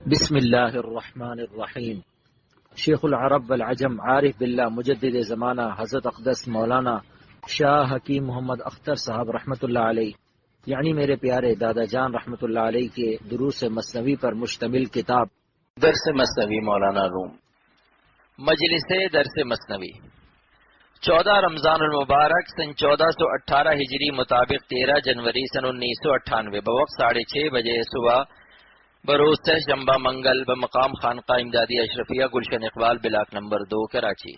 بسم اللہ الرحمن الرحیم۔ شیخ العرب والعجم عارف باللہ مجدد زمانہ حضرت اقدس مولانا شاہ حکیم محمد اختر صاحب رحمۃ اللہ علیہ، یعنی میرے پیارے دادا جان رحمۃ اللہ علیہ کے دروس مثنوی پر مشتمل کتاب درس مثنوی مولانا روم، مجلس درس مثنوی 14 رمضان المبارک سن 1418 ہجری مطابق 13 جنوری سن 1998 بوقت 6:30 بجے صبح بروز شنبہ منگل بمقام خانقاہ امدادی اشرفیہ گلشن اقبال بلاک نمبر 2 کراچی۔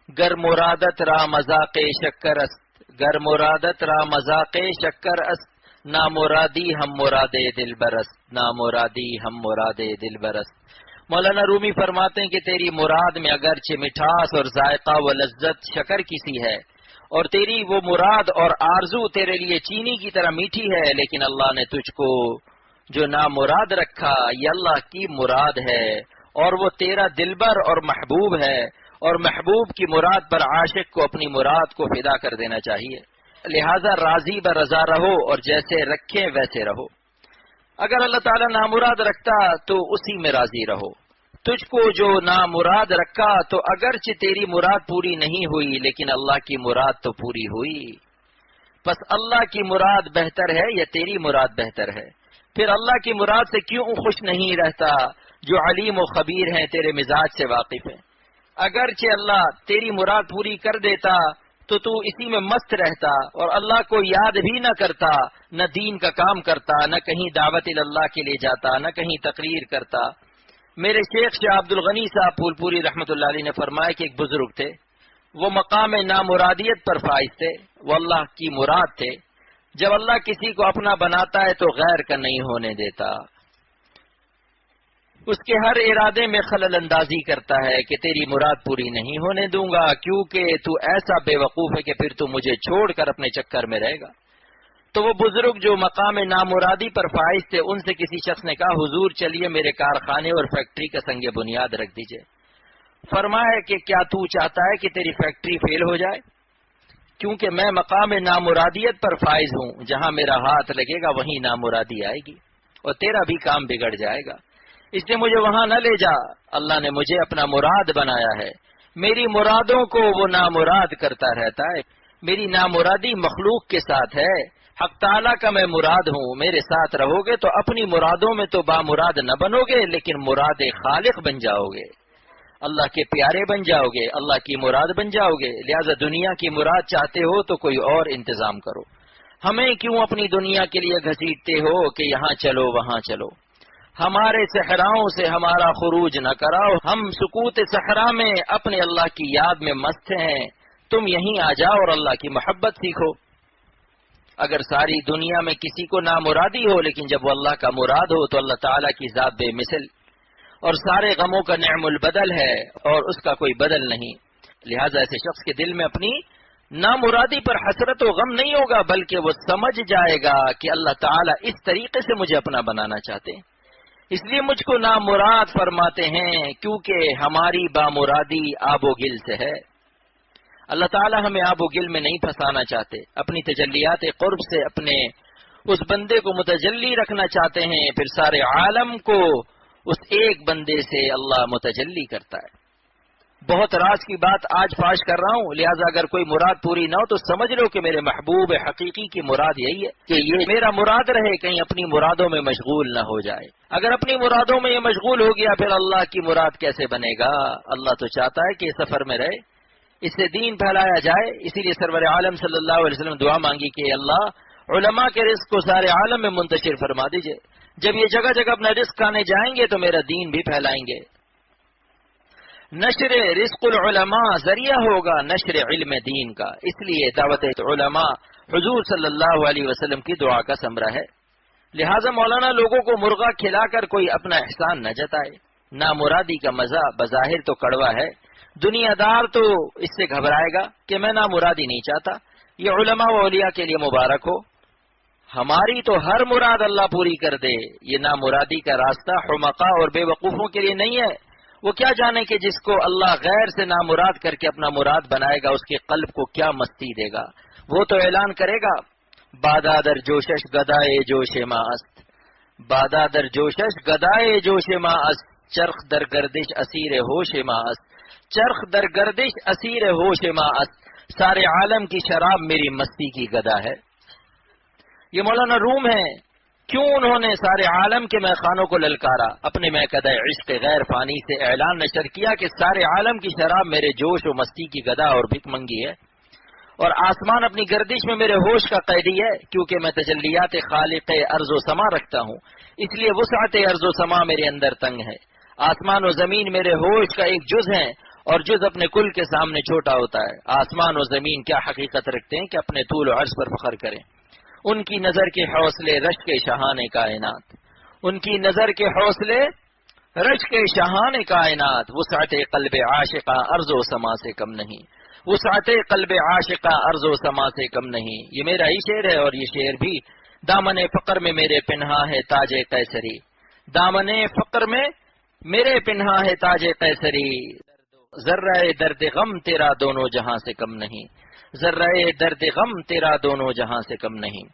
گر مرادت را مذاق شکر است، گر مرادت را مذاق شکر است، نامرادی ہم مراد دل برست، نامرادی ہم مراد دل برست۔ مولانا رومی فرماتے ہیں کہ تیری مراد میں اگرچہ مٹھاس اور ذائقہ و لذت شکر کی سی ہے، اور تیری وہ مراد اور آرزو تیرے لیے چینی کی طرح میٹھی ہے، لیکن اللہ نے تجھ کو جو نامراد رکھا یہ اللہ کی مراد ہے، اور وہ تیرا دلبر اور محبوب ہے، اور محبوب کی مراد پر عاشق کو اپنی مراد کو فدا کر دینا چاہیے، لہذا راضی برضا رہو اور جیسے رکھیں ویسے رہو۔ اگر اللہ تعالیٰ نامراد رکھتا تو اسی میں راضی رہو، تجھ کو جو نامراد رکھا تو اگرچہ تیری مراد پوری نہیں ہوئی لیکن اللہ کی مراد تو پوری ہوئی، بس اللہ کی مراد بہتر ہے یا تیری مراد بہتر ہے؟ پھر اللہ کی مراد سے کیوں خوش نہیں رہتا جو علیم و خبیر ہیں، تیرے مزاج سے واقف ہیں؟ اگرچہ اللہ تیری مراد پوری کر دیتا تو اسی میں مست رہتا اور اللہ کو یاد بھی نہ کرتا، نہ دین کا کام کرتا، نہ کہیں دعوت اللہ کے لیے جاتا، نہ کہیں تقریر کرتا۔ میرے شیخ شاہ عبد الغنی صاحب پھول پوری رحمۃ اللہ علیہ نے فرمایا کہ ایک بزرگ تھے، وہ مقام نامرادیت پر فائز تھے، وہ اللہ کی مراد تھے۔ جب اللہ کسی کو اپنا بناتا ہے تو غیر کا نہیں ہونے دیتا، اس کے ہر ارادے میں خلل اندازی کرتا ہے کہ تیری مراد پوری نہیں ہونے دوں گا، کیونکہ تو ایسا بے وقوف ہے کہ پھر تو مجھے چھوڑ کر اپنے چکر میں رہے گا۔ تو وہ بزرگ جو مقام نامرادی پر فائز تھے، ان سے کسی شخص نے کہا حضور چلیے میرے کارخانے اور فیکٹری کا سنگ بنیاد رکھ دیجئے۔ فرمایا کہ کیا تو چاہتا ہے کہ تیری فیکٹری فیل ہو جائے؟ کیونکہ میں مقام نامرادیت پر فائز ہوں، جہاں میرا ہاتھ لگے گا وہیں نامرادی آئے گی اور تیرا بھی کام بگڑ جائے گا، اس لیے مجھے وہاں نہ لے جا۔ اللہ نے مجھے اپنا مراد بنایا ہے، میری مرادوں کو وہ نامراد کرتا رہتا ہے، میری نامرادی مخلوق کے ساتھ ہے، حق تعالیٰ کا میں مراد ہوں، میرے ساتھ رہو گے تو اپنی مرادوں میں تو بامراد نہ بنو گے لیکن مراد خالق بن جاؤ گے، اللہ کے پیارے بن جاؤ گے، اللہ کی مراد بن جاؤ گے۔ لہذا دنیا کی مراد چاہتے ہو تو کوئی اور انتظام کرو، ہمیں کیوں اپنی دنیا کے لیے گھسیٹتے ہو کہ یہاں چلو وہاں چلو؟ ہمارے صحراؤں سے ہمارا خروج نہ کراؤ، ہم سکوت صحرا میں اپنے اللہ کی یاد میں مست ہیں، تم یہیں آ جاؤ اور اللہ کی محبت سیکھو۔ اگر ساری دنیا میں کسی کو نامرادی ہو لیکن جب وہ اللہ کا مراد ہو تو اللہ تعالیٰ کی ذات بے مثل اور سارے غموں کا نعم البدل ہے اور اس کا کوئی بدل نہیں، لہذا ایسے شخص کے دل میں اپنی نامرادی پر حسرت و غم نہیں ہوگا، بلکہ وہ سمجھ جائے گا کہ اللہ تعالیٰ اس طریقے سے مجھے اپنا بنانا چاہتے ہیں، اس لیے مجھ کو نامراد فرماتے ہیں، کیونکہ ہماری بامرادی آب و گل سے ہے۔ اللہ تعالیٰ ہمیں آب و گل میں نہیں پھنسانا چاہتے، اپنی تجلیات قرب سے اپنے اس بندے کو متجلی رکھنا چاہتے ہیں، پھر سارے عالم کو اس ایک بندے سے اللہ متجلی کرتا ہے۔ بہت راز کی بات آج فاش کر رہا ہوں، لہٰذا اگر کوئی مراد پوری نہ ہو تو سمجھ لو کہ میرے محبوب حقیقی کی مراد یہی ہے کہ یہ میرا مراد رہے، کہیں اپنی مرادوں میں مشغول نہ ہو جائے۔ اگر اپنی مرادوں میں یہ مشغول ہو گیا پھر اللہ کی مراد کیسے بنے گا؟ اللہ تو چاہتا ہے کہ یہ سفر میں رہے، اس سے دین پھیلایا جائے، اسی لیے سرور عالم صلی اللہ علیہ وسلم دعا مانگی کہ اللہ علماء کے رزق کو سارے عالم میں منتشر فرما دیجئے، جب یہ جگہ جگہ اپنا رزق کھانے جائیں گے تو میرا دین بھی پھیلائیں گے۔ نشر رزق العلماء ذریعہ ہوگا نشر علم دین کا، اس لیے دعوت علماء حضور صلی اللہ علیہ وسلم کی دعا کا ثمرہ ہے۔ لہٰذا مولانا لوگوں کو مرغا کھلا کر کوئی اپنا احسان نہ جتائے، نامرادی کا مزہ بظاہر تو کڑوا ہے، دنیا دار تو اس سے گھبرائے گا کہ میں نامرادی نہیں چاہتا، یہ علماء و اولیاء کے لیے مبارک ہو، ہماری تو ہر مراد اللہ پوری کر دے۔ یہ نامرادی کا راستہ حمقاء اور بے وقوفوں کے لیے نہیں ہے، وہ کیا جانے کہ جس کو اللہ غیر سے نامراد کر کے اپنا مراد بنائے گا اس کے قلب کو کیا مستی دے گا۔ وہ تو اعلان کرے گا بادہ در جوشش گدائے جوش ما است، بادا در جوشش گدائے جوش ما است، چرخ در گردش اسیر ہوش ما است، چرخ در گردش اسیر ہوش ما است، سارے عالم کی شراب میری مستی کی گدا ہے۔ یہ مولانا روم ہے، کیوں انہوں نے سارے عالم کے میخانوں کو للکارا، اپنے میکدہ عشق غیر فانی سے اعلان نشر کیا کہ سارے عالم کی شراب میرے جوش و مستی کی گدا اور بھک منگی ہے، اور آسمان اپنی گردش میں میرے ہوش کا قیدی ہے، کیونکہ میں تجلیات خالق ارض و سما رکھتا ہوں، اس لیے وسعت ارض و سما میرے اندر تنگ ہے۔ آسمان و زمین میرے ہوش کا ایک جز ہے، اور جز اپنے کل کے سامنے چھوٹا ہوتا ہے۔ آسمان و زمین کیا حقیقت رکھتے ہیں کہ اپنے طول و عرض پر فخر کریں؟ ان کی نظر کے حوصلے رش کے شاہان کائنات، ان کی نظر کے حوصلے رش کے شاہان کائنات، وسعت قلب عاشقہ ارض و سما سے کم نہیں، وسعت قلب عاشقہ ارض و سما سے کم نہیں۔ یہ میرا ہی شعر ہے، اور یہ شعر بھی دامن فقر میں میرے پنہا ہے تاج قیصری، دامن فقر میں میرے پنہا ہے تاج قیصری، ذرہ درد غم تیرا دونوں جہاں سے کم نہیں، ذرہ درد غم تیرا دونوں جہاں سے کم نہیں۔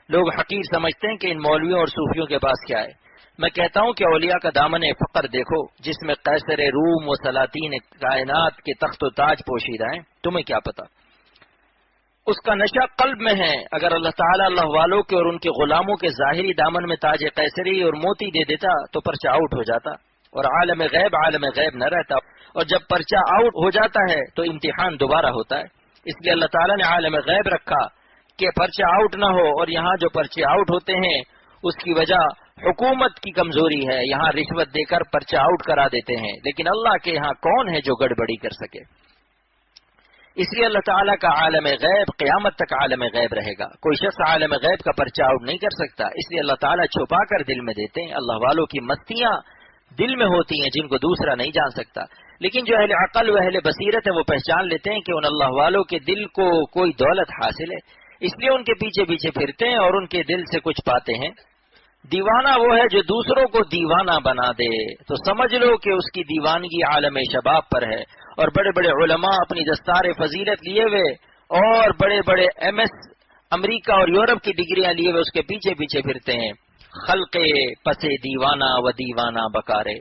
لوگ حقیر سمجھتے ہیں کہ ان مولویوں اور صوفیوں کے پاس کیا ہے۔ میں کہتا ہوں کہ اولیاء کا دامن فقر دیکھو، جس میں قیصر روم و سلاطین کائنات کے تخت و تاج پوشیدہ ہیں، تمہیں کیا پتا؟ اس کا نشہ قلب میں ہے۔ اگر اللہ تعالیٰ اللہ والوں کے اور ان کے غلاموں کے ظاہری دامن میں تاج قیصری اور موتی دے دیتا تو پرچہ آؤٹ ہو جاتا، اور عالم غیب نہ رہتا، اور جب پرچہ آؤٹ ہو جاتا ہے تو امتحان دوبارہ ہوتا ہے۔ اس لیے اللہ تعالیٰ نے عالم غیب رکھا کہ پرچہ آؤٹ نہ ہو، اور یہاں جو پرچے آؤٹ ہوتے ہیں اس کی وجہ حکومت کی کمزوری ہے، یہاں رشوت دے کر پرچہ آؤٹ کرا دیتے ہیں، لیکن اللہ کے یہاں کون ہے جو گڑبڑی کر سکے؟ اس لیے اللہ تعالیٰ کا عالم غیب قیامت تک عالم غیب رہے گا، کوئی شخص عالم غیب کا پرچہ آؤٹ نہیں کر سکتا، اس لیے اللہ تعالیٰ چھپا کر دل میں دیتے ہیں۔ اللہ والوں کی مستیاں دل میں ہوتی ہیں جن کو دوسرا نہیں جان سکتا، لیکن جو اہل عقل و اہل بصیرت ہے وہ پہچان لیتے ہیں کہ ان اللہ والوں کے دل کو کوئی دولت حاصل ہے، اس لیے ان کے پیچھے پیچھے پھرتے ہیں اور ان کے دل سے کچھ پاتے ہیں۔ دیوانہ وہ ہے جو دوسروں کو دیوانہ بنا دے، تو سمجھ لو کہ اس کی دیوانگی عالم شباب پر ہے، اور بڑے بڑے علماء اپنی دستار فضیلت لیے ہوئے اور بڑے بڑے MS امریکہ اور یورپ کی ڈگریاں لیے ہوئے اس کے پیچھے پیچھے پھرتے ہیں۔ خلق پس دیوانہ و دیوانہ بکارے،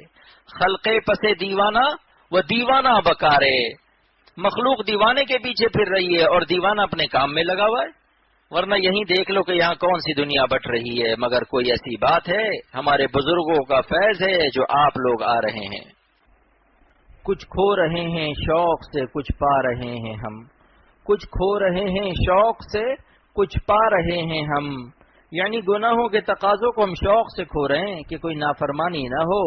خلق پس دیوانہ و دیوانہ بکارے، مخلوق دیوانے کے پیچھے پھر رہی ہے اور دیوانہ اپنے کام میں لگا ہوا ہے، ورنہ یہیں دیکھ لو کہ یہاں کون سی دنیا بٹ رہی ہے، مگر کوئی ایسی بات ہے ہمارے بزرگوں کا فیض ہے جو آپ لوگ آ رہے ہیں۔ کچھ کھو رہے ہیں شوق سے کچھ پا رہے ہیں ہم، کچھ کھو رہے ہیں شوق سے کچھ پا رہے ہیں ہم، یعنی گناہوں کے تقاضوں کو ہم شوق سے کھو رہے ہیں کہ کوئی نافرمانی نہ ہو،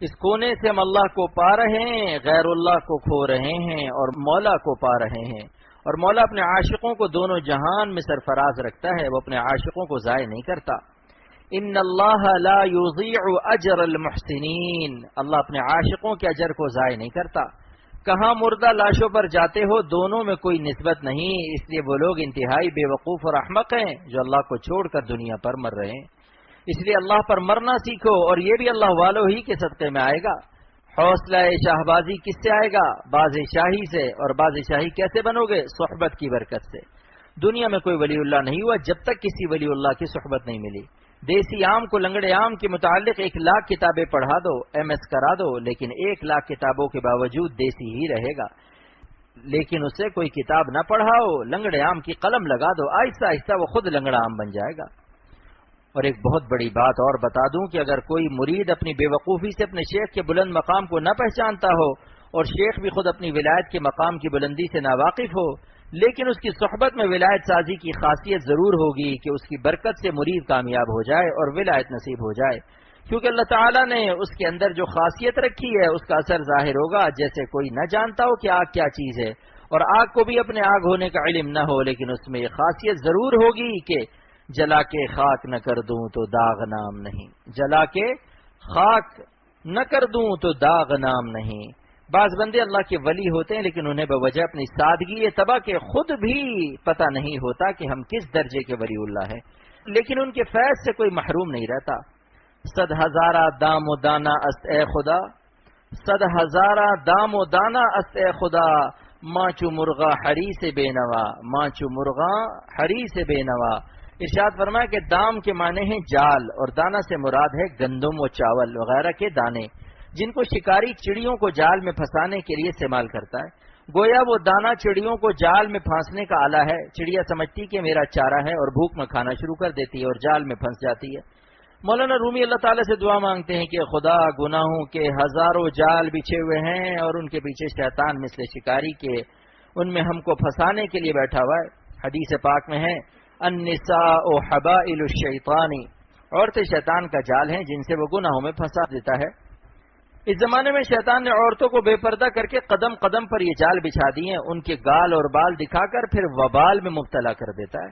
اس کونے سے ہم اللہ کو پا رہے ہیں، غیر اللہ کو کھو رہے ہیں اور مولا کو پا رہے ہیں، اور مولا اپنے عاشقوں کو دونوں جہان میں سرفراز رکھتا ہے، وہ اپنے عاشقوں کو ضائع نہیں کرتا۔ ان اللہ لا یضیع اجر المحسنین، اللہ اپنے عاشقوں کے اجر کو ضائع نہیں کرتا۔ کہاں مردہ لاشوں پر جاتے ہو دونوں میں کوئی نسبت نہیں، اس لیے وہ لوگ انتہائی بے وقوف اور احمق ہیں جو اللہ کو چھوڑ کر دنیا پر مر رہے ہیں۔ اس لیے اللہ پر مرنا سیکھو، اور یہ بھی اللہ والوں ہی کے صدقے میں آئے گا۔ حوصلہ شاہبازی کس سے آئے گا؟ باز شاہی سے، اور باز شاہی کیسے بنو گے؟ صحبت کی برکت سے۔ دنیا میں کوئی ولی اللہ نہیں ہوا جب تک کسی ولی اللہ کی صحبت نہیں ملی۔ دیسی عام کو لنگڑے عام کے متعلق 1,00,000 کتابیں پڑھا دو، MS کرا دو، لیکن 1,00,000 کتابوں کے باوجود دیسی ہی رہے گا۔ لیکن اسے کوئی کتاب نہ پڑھاؤ، لنگڑے عام کی قلم لگا دو، آہستہ آہستہ وہ خود لنگڑا عام بن جائے گا۔ اور ایک بہت بڑی بات اور بتا دوں کہ اگر کوئی مرید اپنی بے وقوفی سے اپنے شیخ کے بلند مقام کو نہ پہچانتا ہو، اور شیخ بھی خود اپنی ولایت کے مقام کی بلندی سے ناواقف ہو، لیکن اس کی صحبت میں ولایت سازی کی خاصیت ضرور ہوگی کہ اس کی برکت سے مرید کامیاب ہو جائے اور ولایت نصیب ہو جائے، کیونکہ اللہ تعالیٰ نے اس کے اندر جو خاصیت رکھی ہے اس کا اثر ظاہر ہوگا، جیسے کوئی نہ جانتا ہو کہ آگ کیا چیز ہے، اور آگ کو بھی اپنے آگ ہونے کا علم نہ ہو، لیکن اس میں یہ خاصیت ضرور ہوگی کہ جلا کے خاک نہ کر دوں تو داغ نام نہیں، جلا کے خاک نہ کر دوں تو داغ نام نہیں۔ بعض بندے اللہ کے ولی ہوتے ہیں لیکن انہیں بوجہ اپنی سادگی طبع کے خود بھی پتہ نہیں ہوتا کہ ہم کس درجے کے ولی اللہ ہیں، لیکن ان کے فیض سے کوئی محروم نہیں رہتا۔ 100,000 دام و دانہ است اے خدا، 100,000 دام و دانہ است اے خدا، ماں چو مرغا ہری سے بے نوا، ماں چو مرغا ہری سے بے نوا۔ ارشاد فرمایا کہ دام کے معنی ہیں جال، اور دانہ سے مراد ہے گندم و چاول وغیرہ کے دانے، جن کو شکاری چڑیوں کو جال میں پھنسانے کے لیے استعمال کرتا ہے۔ گویا وہ دانہ چڑیوں کو جال میں پھانسنے کا آلہ ہے۔ چڑیا سمجھتی کہ میرا چارہ ہے اور بھوک میں کھانا شروع کر دیتی ہے اور جال میں پھنس جاتی ہے۔ مولانا رومی اللہ تعالیٰ سے دعا مانگتے ہیں کہ خدا گناہوں کے ہزاروں جال بچھے ہوئے ہیں اور ان کے پیچھے شیطان مثل شکاری کے ان میں ہم کو پھنسانے کے لیے بیٹھا ہوا ہے۔ حدیث پاک میں ہے النساء حبائل الشیطان، عورتیں شیطان کا جال ہیں جن سے وہ گناہوں میں پھنسا دیتا ہے۔ اس زمانے میں شیطان نے عورتوں کو بے پردہ کر کے قدم قدم پر یہ جال بچھا دیے ہیں، ان کے گال اور بال دکھا کر پھر وبال میں مبتلا کر دیتا ہے۔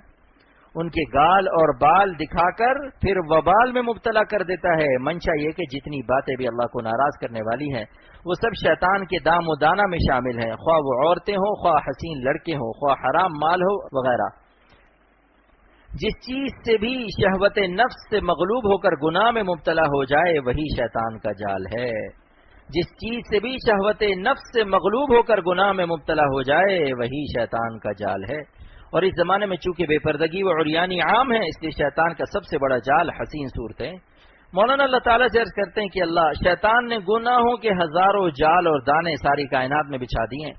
ان کے گال اور بال دکھا کر پھر وبال میں مبتلا کر دیتا ہے۔ منشا یہ کہ جتنی باتیں بھی اللہ کو ناراض کرنے والی ہیں وہ سب شیطان کے دام و دانہ میں شامل ہیں، خواہ وہ عورتیں ہوں، خواہ حسین لڑکے ہوں، خواہ حرام مال ہو وغیرہ۔ جس چیز سے بھی شہوت نفس سے مغلوب ہو کر گناہ میں مبتلا ہو جائے وہی شیطان کا جال ہے۔ جس چیز سے بھی شہوت نفس سے مغلوب ہو کر گناہ میں مبتلا ہو جائے وہی شیطان کا جال ہے۔ اور اس زمانے میں چونکہ بے پردگی و عریانی عام ہے، اس لیے شیطان کا سب سے بڑا جال حسین صورتیں۔ مولانا اللہ تعالیٰ سے عرض کرتے ہیں کہ اللہ، شیطان نے گناہوں کے ہزاروں جال اور دانے ساری کائنات میں بچھا دیے ہیں،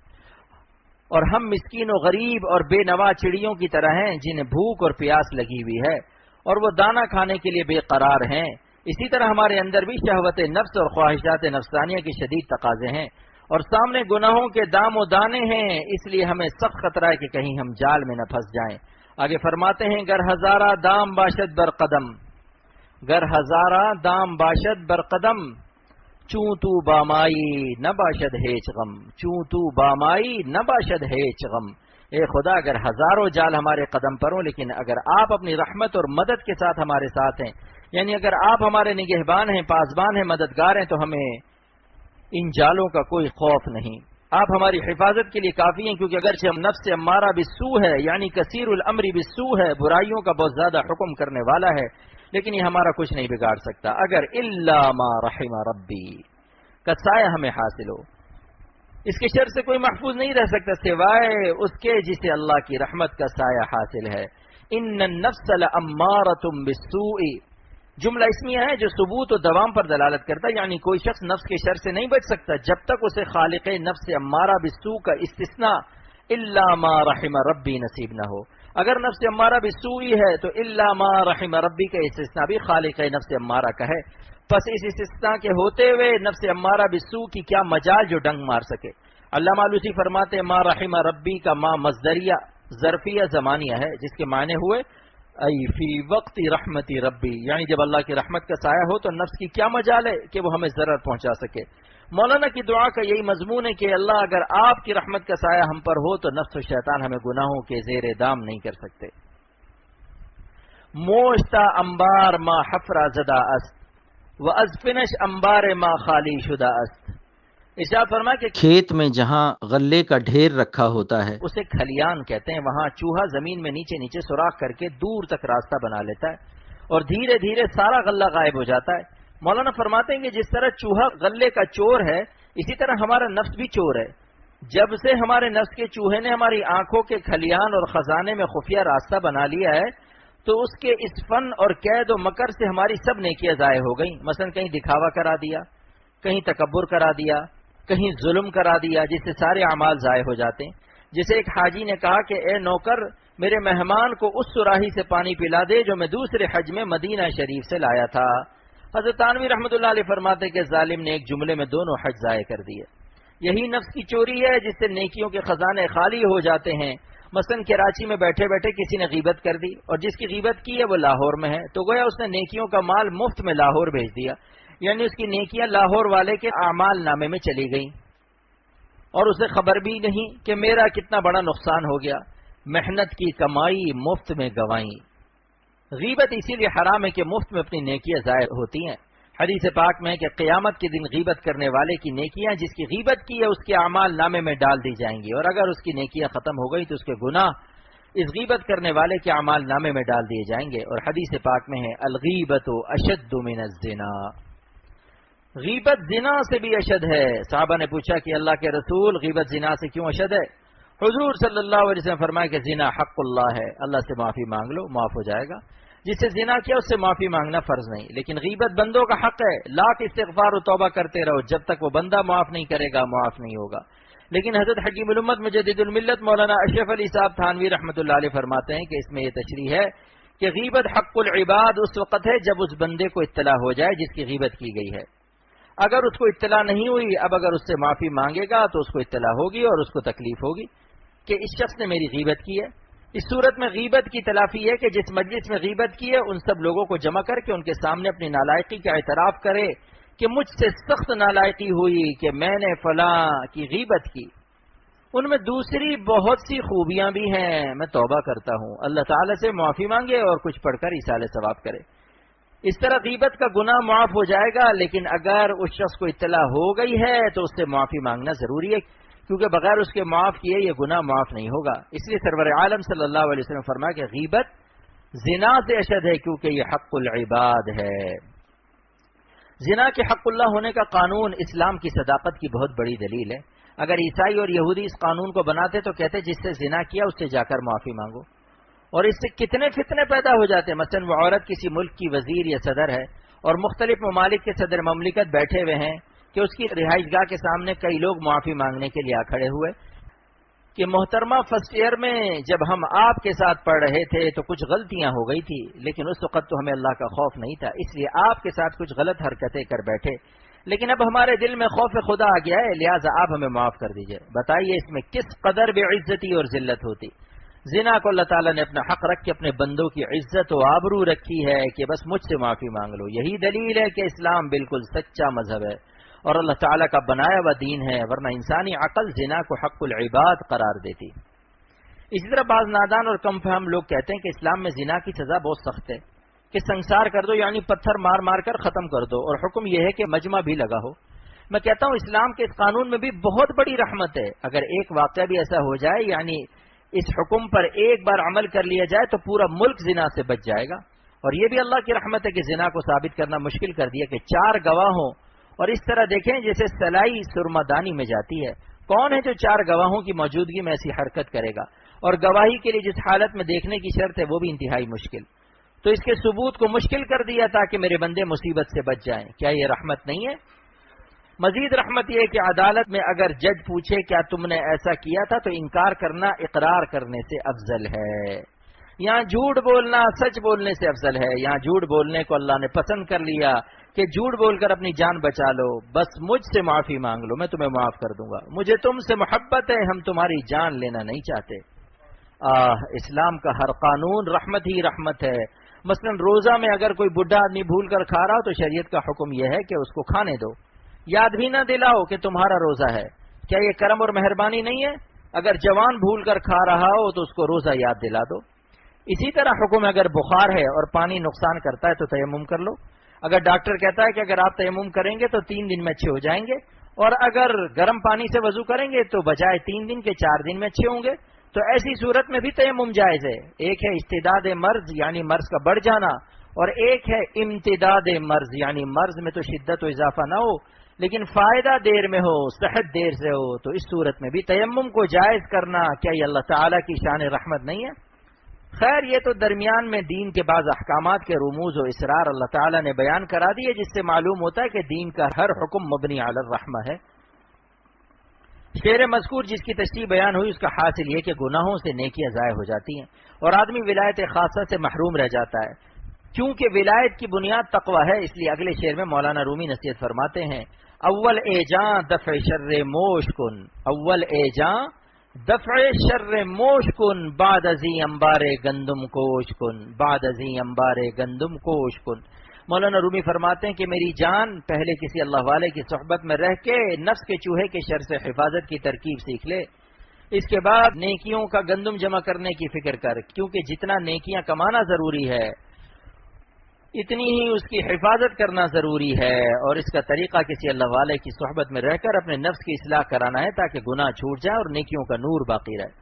اور ہم مسکین و غریب اور بے نوا چڑیوں کی طرح ہیں جنہیں بھوک اور پیاس لگی ہوئی ہے اور وہ دانہ کھانے کے لیے بے قرار ہیں۔ اسی طرح ہمارے اندر بھی شہوت نفس اور خواہشات نفسانیہ کی شدید تقاضے ہیں، اور سامنے گناہوں کے دام و دانے ہیں، اس لیے ہمیں سخت خطرہ ہے کہ کہیں ہم جال میں نہ پھنس جائیں۔ آگے فرماتے ہیں گر ہزارہ دام باشد بر قدم، گر ہزارہ دام باشد بر قدم، چوں تو بامائی نہ باشد ہیچ غم، چوں تو بامائی نہ باشد ہیچ غم۔ اے خدا، اگر ہزاروں جال ہمارے قدم پر ہوں، لیکن اگر آپ اپنی رحمت اور مدد کے ساتھ ہمارے ساتھ ہیں، یعنی اگر آپ ہمارے نگہبان ہیں، پاسبان ہیں، مددگار ہیں، تو ہمیں ان جالوں کا کوئی خوف نہیں۔ آپ ہماری حفاظت کے لیے کافی ہیں، کیونکہ اگرچہ ہم نفس امارہ بالسوء ہے، یعنی کثیر الامر بالسوء ہے، برائیوں کا بہت زیادہ حکم کرنے والا ہے، لیکن یہ ہمارا کچھ نہیں بگاڑ سکتا اگر الا ما رحم ربی کا سایہ ہمیں حاصل ہو۔ اس کے شر سے کوئی محفوظ نہیں رہ سکتا سوائے اس کے جسے اللہ کی رحمت کا سایہ حاصل ہے۔ ان النفس لامارۃ بالسوء، جملہ اسمیہ ہے جو ثبوت و دوام پر دلالت کرتا ہے، یعنی کوئی شخص نفس کے شر سے نہیں بچ سکتا جب تک اسے خالق نفس امارہ بالسوء کا استثناء الا ما رحم ربی نصیب نہ ہو۔ اگر نفس امارہ بالسوء ہے تو الا ما رحم ربی کا استثناء بھی خالق نفس امارہ کا ہے، پس اس استثناء کے ہوتے ہوئے نفس امارہ بالسوء کی کیا مجال جو ڈنگ مار سکے۔ علامہ آلوسی فرماتے ما رحم ربی کا ما مصدریہ ظرفیہ زمانیہ ہے، جس کے معنی ہوئے ای فی وقت رحمتی ربی، یعنی جب اللہ کی رحمت کا سایہ ہو تو نفس کی کیا مجال ہے کہ وہ ہمیں ضرر پہنچا سکے۔ مولانا کی دعا کا یہی مضمون ہے کہ اللہ اگر آپ کی رحمت کا سایہ ہم پر ہو تو نفس و شیطان ہمیں گناہوں کے زیر دام نہیں کر سکتے۔ موشتا انبار ما حفرہ زدہ است و از فنش انبار ما خالی شدہ است۔ ارشاد فرمایا کہ کھیت میں جہاں غلے کا ڈھیر رکھا ہوتا ہے اسے کھلیان کہتے ہیں، وہاں چوہا زمین میں نیچے نیچے سوراخ کر کے دور تک راستہ بنا لیتا ہے اور دھیرے دھیرے سارا غلہ غائب ہو جاتا ہے۔ مولانا فرماتے ہیں کہ جس طرح چوہا غلے کا چور ہے، اسی طرح ہمارا نفس بھی چور ہے۔ جب سے ہمارے نفس کے چوہے نے ہماری آنکھوں کے کھلیان اور خزانے میں خفیہ راستہ بنا لیا ہے تو اس کے اس فن اور قید و مکر سے ہماری سب نیکیاں ضائع ہو گئیں۔ مثلا کہیں دکھاوا کرا دیا، کہیں تکبر کرا دیا، کہیں ظلم کرا دیا، جس سے سارے اعمال ضائع ہو جاتے ہیں۔ جسے ایک حاجی نے کہا کہ اے نوکر، میرے مہمان کو اس سراہی سے پانی پلا دے جو میں دوسرے حج میں مدینہ شریف سے لایا تھا۔ حضرت تانوی رحمۃ اللہ علیہ فرماتے کہ ظالم نے ایک جملے میں دونوں حج ضائع کر دیے۔ یہی نفس کی چوری ہے جس سے نیکیوں کے خزانے خالی ہو جاتے ہیں۔ مثلا کراچی میں بیٹھے بیٹھے کسی نے غیبت کر دی اور جس کی غیبت کی ہے وہ لاہور میں ہے، تو گویا اس نے نیکیوں کا مال مفت میں لاہور بھیج دیا، یعنی اس کی نیکیاں لاہور والے کے اعمال نامے میں چلی گئیں اور اسے خبر بھی نہیں کہ میرا کتنا بڑا نقصان ہو گیا۔ محنت کی کمائی مفت میں گنوائی۔ غیبت اسی لیے حرام ہے کہ مفت میں اپنی نیکیاں ضائع ہوتی ہیں۔ حدیث پاک میں ہے کہ قیامت کے دن غیبت کرنے والے کی نیکیاں جس کی غیبت کی ہے اس کے اعمال نامے میں ڈال دی جائیں گی، اور اگر اس کی نیکیاں ختم ہو گئی تو اس کے گناہ اس غیبت کرنے والے کے اعمال نامے میں ڈال دیے جائیں گے۔ اور حدیث پاک میں ہے الغیبت اشد من الزنا، غیبت زنا سے بھی اشد ہے۔ صحابہ نے پوچھا کہ اللہ کے رسول، غیبت زنا سے کیوں اشد ہے؟ حضور صلی اللہ علیہ وسلم فرمایا کہ زنا حق اللہ ہے، اللہ سے معافی مانگ لو معاف ہو جائے گا. جس سے زنا کیا اس سے معافی مانگنا فرض نہیں، لیکن غیبت بندوں کا حق ہے، لاکھ استغفار و توبہ کرتے رہو، جب تک وہ بندہ معاف نہیں کرے گا معاف نہیں ہوگا. لیکن حضرت حکیم الامت مجدد الملت مولانا اشرف علی صاحب تھانوی رحمۃ اللہ علیہ فرماتے ہیں کہ اس میں یہ تشریح ہے کہ غیبت حق العباد اس وقت ہے جب اس بندے کو اطلاع ہو جائے جس کی غیبت کی گئی ہے. اگر اس کو اطلاع نہیں ہوئی، اب اگر اس سے معافی مانگے گا تو اس کو اطلاع ہوگی اور اس کو تکلیف ہوگی کہ اس شخص نے میری غیبت کی ہے. اس صورت میں غیبت کی تلافی ہے کہ جس مجلس میں غیبت کی ہے ان سب لوگوں کو جمع کر کے ان کے سامنے اپنی نالائقی کا اعتراف کرے کہ مجھ سے سخت نالائقی ہوئی کہ میں نے فلاں کی غیبت کی. ان میں دوسری بہت سی خوبیاں بھی ہیں، میں توبہ کرتا ہوں، اللہ تعالیٰ سے معافی مانگے اور کچھ پڑھ کر ایصال ثواب کرے. اس طرح غیبت کا گناہ معاف ہو جائے گا، لیکن اگر اس شخص کو اطلاع ہو گئی ہے تو اس سے معافی مانگنا ضروری ہے، کیونکہ بغیر اس کے معاف کیے یہ گناہ معاف نہیں ہوگا. اس لیے سرور عالم صلی اللہ علیہ وسلم فرمایا کہ غیبت زنا سے اشد ہے کیونکہ یہ حق العباد ہے. زنا کے حق اللہ ہونے کا قانون اسلام کی صداقت کی بہت بڑی دلیل ہے. اگر عیسائی اور یہودی اس قانون کو بناتے تو کہتے جس سے زنا کیا اس سے جا کر معافی مانگو، اور اس سے کتنے فتنے پیدا ہو جاتے. مثلا وہ عورت کسی ملک کی وزیر یا صدر ہے اور مختلف ممالک کے صدر مملکت بیٹھے ہوئے ہیں کہ اس کی رہائش گاہ کے سامنے کئی لوگ معافی مانگنے کے لیے آ کھڑے ہوئے کہ محترمہ فرسٹ ایئر میں جب ہم آپ کے ساتھ پڑھ رہے تھے تو کچھ غلطیاں ہو گئی تھی، لیکن اس وقت تو ہمیں اللہ کا خوف نہیں تھا، اس لیے آپ کے ساتھ کچھ غلط حرکتیں کر بیٹھے، لیکن اب ہمارے دل میں خوف خدا آ گیا ہے، لہٰذا آپ ہمیں معاف کر دیجئے. بتائیے اس میں کس قدر بے عزتی اور ذلت ہوتی. زنا کو اللہ تعالیٰ نے اپنا حق رکھ کے اپنے بندوں کی عزت و آبرو رکھی ہے کہ بس مجھ سے معافی مانگ لو. یہی دلیل ہے کہ اسلام بالکل سچا مذہب ہے اور اللہ تعالیٰ کا بنایا ہوا دین ہے، ورنہ انسانی عقل زنا کو حق العباد قرار دیتی. اسی طرح بعض نادان اور کم فہم لوگ کہتے ہیں کہ اسلام میں زنا کی سزا بہت سخت ہے کہ سنسار کر دو، یعنی پتھر مار مار کر ختم کر دو، اور حکم یہ ہے کہ مجمع بھی لگا ہو. میں کہتا ہوں اسلام کے اس قانون میں بھی بہت بڑی رحمت ہے. اگر ایک واقعہ بھی ایسا ہو جائے، یعنی اس حکم پر ایک بار عمل کر لیا جائے تو پورا ملک زنا سے بچ جائے گا. اور یہ بھی اللہ کی رحمت ہے کہ زنا کو ثابت کرنا مشکل کر دیا کہ 4 گواہ ہوں، اور اس طرح دیکھیں جیسے سلائی سرما دانی میں جاتی ہے. کون ہے جو 4 گواہوں کی موجودگی میں ایسی حرکت کرے گا؟ اور گواہی کے لیے جس حالت میں دیکھنے کی شرط ہے وہ بھی انتہائی مشکل. تو اس کے ثبوت کو مشکل کر دیا تاکہ میرے بندے مصیبت سے بچ جائیں. کیا یہ رحمت نہیں ہے؟ مزید رحمت یہ ہے کہ عدالت میں اگر جج پوچھے کیا تم نے ایسا کیا تھا تو انکار کرنا اقرار کرنے سے افضل ہے. یہاں جھوٹ بولنا سچ بولنے سے افضل ہے. یہاں جھوٹ بولنے کو اللہ نے پسند کر لیا کہ جھوٹ بول کر اپنی جان بچا لو، بس مجھ سے معافی مانگ لو، میں تمہیں معاف کر دوں گا، مجھے تم سے محبت ہے، ہم تمہاری جان لینا نہیں چاہتے. اسلام کا ہر قانون رحمت ہی رحمت ہے. مثلا روزہ میں اگر کوئی بڈھا آدمی بھول کر کھا رہا ہو تو شریعت کا حکم یہ ہے کہ اس کو کھانے دو، یاد بھی نہ دلاؤ کہ تمہارا روزہ ہے. کیا یہ کرم اور مہربانی نہیں ہے؟ اگر جوان بھول کر کھا رہا ہو تو اس کو روزہ یاد دلا دو. اسی طرح حکم اگر بخار ہے اور پانی نقصان کرتا ہے تو تیمم کر لو. اگر ڈاکٹر کہتا ہے کہ اگر آپ تیمم کریں گے تو 3 دن میں اچھے ہو جائیں گے، اور اگر گرم پانی سے وضو کریں گے تو بجائے 3 دن کے 4 دن میں اچھے ہوں گے، تو ایسی صورت میں بھی تیمم جائز ہے. ایک ہے استداد مرض یعنی مرض کا بڑھ جانا، اور ایک ہے امتداد مرض یعنی مرض میں تو شدت و اضافہ نہ ہو لیکن فائدہ دیر میں ہو، صحت دیر سے ہو، تو اس صورت میں بھی تیمم کو جائز کرنا کیا یہ اللہ تعالیٰ کی شان رحمت نہیں ہے؟ خیر یہ تو درمیان میں دین کے بعض احکامات کے رموز و اسرار اللہ تعالیٰ نے بیان کرا دیے، جس سے معلوم ہوتا ہے کہ دین کا ہر حکم مبنی علی الرحمہ ہے. شعر مذکور جس کی تشریح بیان ہوئی اس کا حاصل یہ کہ گناہوں سے نیکیاں ضائع ہو جاتی ہیں اور آدمی ولایت خاصہ سے محروم رہ جاتا ہے. کیونکہ ولایت کی بنیاد تقوی ہے، اس لیے اگلے شعر میں مولانا رومی نصیحت فرماتے ہیں، اول اے جاں دفع شر موش کن، اول اے جاں دفع شر موش کن، بعد ازی انبار گندم کوش کن، بعد ازی انبار گندم کوش کن. مولانا رومی فرماتے ہیں کہ میری جان پہلے کسی اللہ والے کی صحبت میں رہ کے نفس کے چوہے کے شر سے حفاظت کی ترکیب سیکھ لے، اس کے بعد نیکیوں کا گندم جمع کرنے کی فکر کر، کیونکہ جتنا نیکیاں کمانا ضروری ہے اتنی ہی اس کی حفاظت کرنا ضروری ہے، اور اس کا طریقہ کسی اللہ والے کی صحبت میں رہ کر اپنے نفس کی اصلاح کرانا ہے تاکہ گناہ چھوٹ جائے اور نیکیوں کا نور باقی رہے.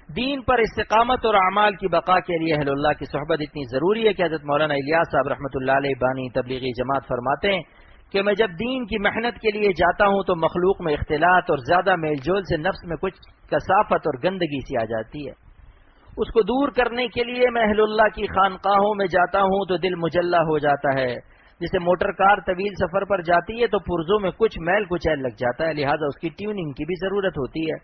دین پر استقامت اور اعمال کی بقا کے لیے اہل اللہ کی صحبت اتنی ضروری ہے کہ حضرت مولانا الیاس صاحب رحمۃ اللہ علیہ بانی تبلیغی جماعت فرماتے ہیں کہ میں جب دین کی محنت کے لیے جاتا ہوں تو مخلوق میں اختلاط اور زیادہ میل جول سے نفس میں کچھ کثافت اور گندگی سی آ جاتی ہے. اس کو دور کرنے کے لیے میں اہل اللہ کی خانقاہوں میں جاتا ہوں تو دل مجلہ ہو جاتا ہے. جیسے موٹر کار طویل سفر پر جاتی ہے تو پرزوں میں کچھ میل کچیل لگ جاتا ہے، لہذا اس کی ٹیوننگ کی بھی ضرورت ہوتی ہے.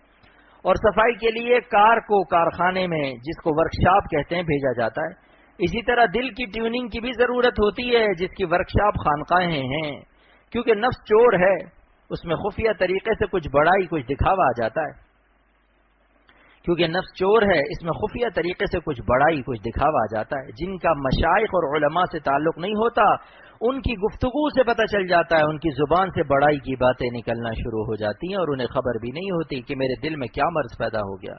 اور صفائی کے لیے کار کو کارخانے میں، جس کو ورکشاپ کہتے ہیں، بھیجا جاتا ہے. اسی طرح دل کی ٹیوننگ کی بھی ضرورت ہوتی ہے، جس کی ورکشاپ خانقاہیں ہیں. کیونکہ نفس چور ہے، اس میں خفیہ طریقے سے کچھ بڑائی کچھ دکھاوا آ جاتا ہے. کیونکہ نفس چور ہے، اس میں خفیہ طریقے سے کچھ بڑائی کچھ دکھاوا آ جاتا ہے. جن کا مشائخ اور علماء سے تعلق نہیں ہوتا، ان کی گفتگو سے پتہ چل جاتا ہے، ان کی زبان سے بڑائی کی باتیں نکلنا شروع ہو جاتی ہیں اور انہیں خبر بھی نہیں ہوتی کہ میرے دل میں کیا مرض پیدا ہو گیا.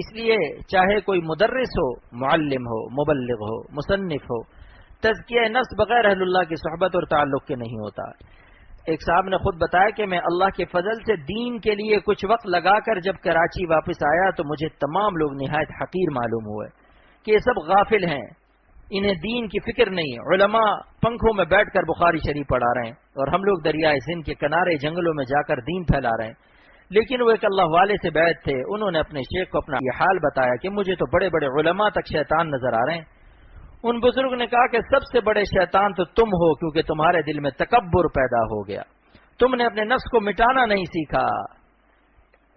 اس لیے چاہے کوئی مدرس ہو، معلم ہو، مبلغ ہو، مصنف ہو، تزکیہ نفس بغیر اہل اللہ کی صحبت اور تعلق کے نہیں ہوتا. ایک صاحب نے خود بتایا کہ میں اللہ کے فضل سے دین کے لیے کچھ وقت لگا کر جب کراچی واپس آیا تو مجھے تمام لوگ نہایت حقیر معلوم ہوئے کہ یہ سب غافل ہیں، انہیں دین کی فکر نہیں. علماء پنکھوں میں بیٹھ کر بخاری شریف پڑھا رہے ہیں اور ہم لوگ دریائے سندھ کے کنارے جنگلوں میں جا کر دین پھیلا رہے ہیں. لیکن وہ ایک اللہ والے سے بیعت تھے، انہوں نے اپنے شیخ کو اپنا یہ حال بتایا کہ مجھے تو بڑے بڑے علماء تک شیطان نظر آ رہے ہیں. ان بزرگ نے کہا کہ سب سے بڑے شیطان تو تم ہو، کیونکہ تمہارے دل میں تکبر پیدا ہو گیا، تم نے اپنے نفس کو مٹانا نہیں سیکھا.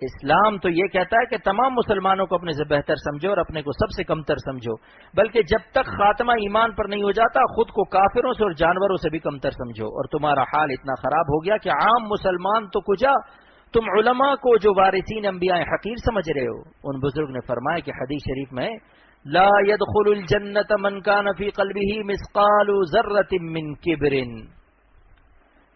اسلام تو یہ کہتا ہے کہ تمام مسلمانوں کو اپنے سے بہتر سمجھو اور اپنے کو سب سے کمتر سمجھو، بلکہ جب تک خاتمہ ایمان پر نہیں ہو جاتا خود کو کافروں سے اور جانوروں سے بھی کمتر سمجھو. اور تمہارا حال اتنا خراب ہو گیا کہ عام مسلمان تو کجا، تم علماء کو جو وارثین انبیاء حقیر سمجھ رہے ہو. ان بزرگ نے فرمایا کہ حدیث شریف میں لا يدخل الجنت من كان في قلبه مثقال ذرة من کبر،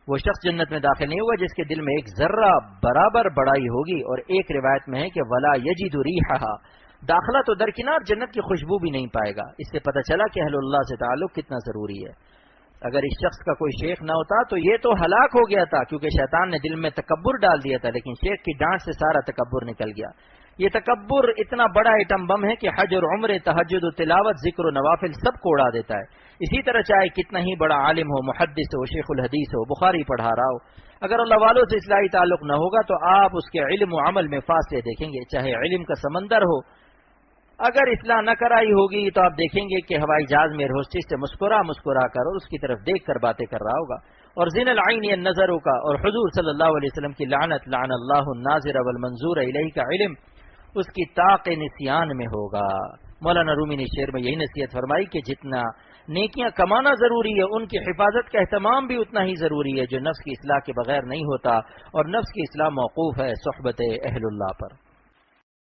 وہ شخص جنت میں داخل نہیں ہوگا جس کے دل میں ایک ذرہ برابر بڑائی ہوگی. اور ایک روایت میں ہے کہ ولا یجد ریحھا، داخلہ تو درکنار جنت کی خوشبو بھی نہیں پائے گا. اس سے پتہ چلا کہ اہل اللہ سے تعلق کتنا ضروری ہے. اگر اس شخص کا کوئی شیخ نہ ہوتا تو یہ تو ہلاک ہو گیا تھا، کیونکہ شیطان نے دل میں تکبر ڈال دیا تھا. لیکن شیخ کی ڈانٹ سے سارا تکبر نکل گیا. یہ تکبر اتنا بڑا ایٹم بم ہے کہ حج اور عمرے، تہجد و تلاوت، ذکر و نوافل سب کو اڑا دیتا ہے. اسی طرح چاہے کتنا ہی بڑا عالم ہو، محدث ہو، شیخ الحدیث ہو، بخاری پڑھا رہا ہو، اگر اللہ والوں سے اصلاحی تعلق نہ ہوگا تو آپ اس کے علم و عمل میں فاصلے دیکھیں گے. چاہے علم کا سمندر ہو، اگر اصلاح نہ کرائی ہوگی تو آپ دیکھیں گے کہ ہوائی جہاز میں ہوسٹس سے مسکرا کر اور اس کی طرف دیکھ کر باتیں کر رہا ہوگا. اور زین العین النظر کا اور حضور صلی اللہ علیہ وسلم کی لعنت، لعن اللہ الناظر والمنظور الیہ کا علم اس کی طاق نسیان میں ہوگا. مولانا رومی نے شعر میں یہی نصیحت فرمائی کہ جتنا نیکیاں کمانا ضروری ہے، ان کی حفاظت کا اہتمام بھی اتنا ہی ضروری ہے جو نفس کی اصلاح کے بغیر نہیں ہوتا. اور نفس کی اصلاح موقوف ہے صحبت اہل اللہ پر.